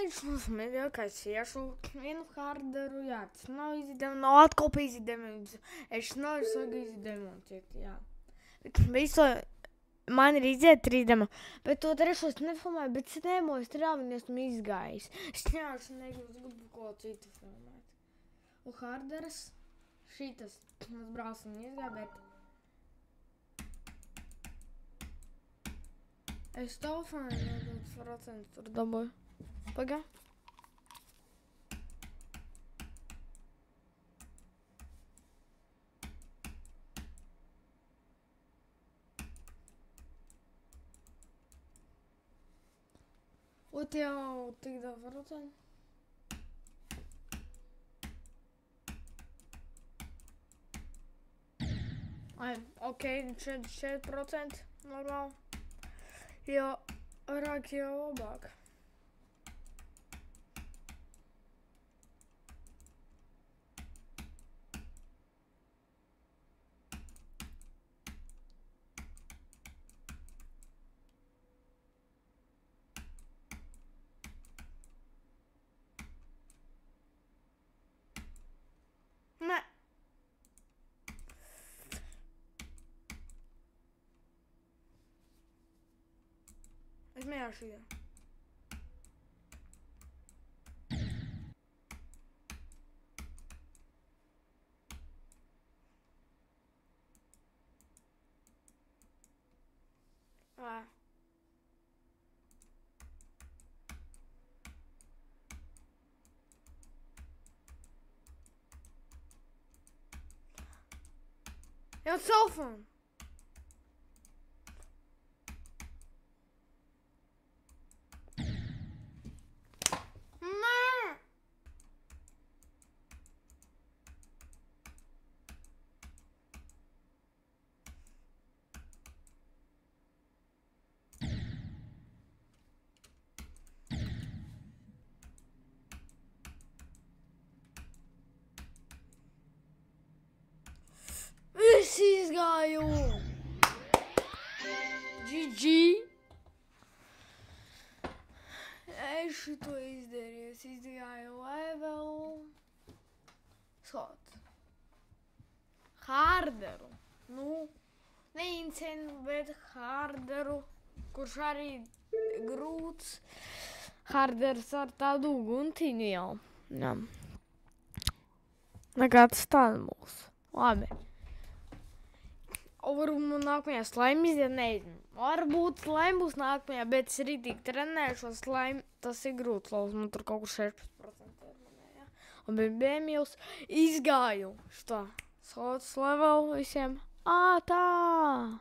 Viņš vienkārši iešu vienu harderu, jā, tas nav izdevumi, nav atkopija izdevumi, es nav izdemontēt, jā. Visu, man ir iziet 3D, bet to trešo es nefilmēju, bet cinemoju strāvini esmu izgājis. Es negribu ko citu filmēt. Un harderas, šitas, mums brālsim izgāja, bet es telefonu 20% tur dabūju. Pagā. Вот jau tik daudz %. Ai, ok, 4%, normāli. Jo vairāk, jau labāk. Nē. Es mējāšu, jā. Jau telefonu. Nē. Es izgāju. GG. Es šito izdarīju. Es izgāju level. Skot. Harderu. Nu, ne incenu, bet harderu, kurš arī grūts. Harders ar tādu uguntiņu jau. Jā. Nekāds tāds būs. Labi. Varbūt nākamajā slime iziet, nezinu. Varbūt slime būs nākamajā, bet es rītīgi trenēšu slime. Tas ir grūts lauz, man tur kaut kur 16% ir. Un bija bēmjils. Izgāju. Šitā. Slots level visiem. Tā.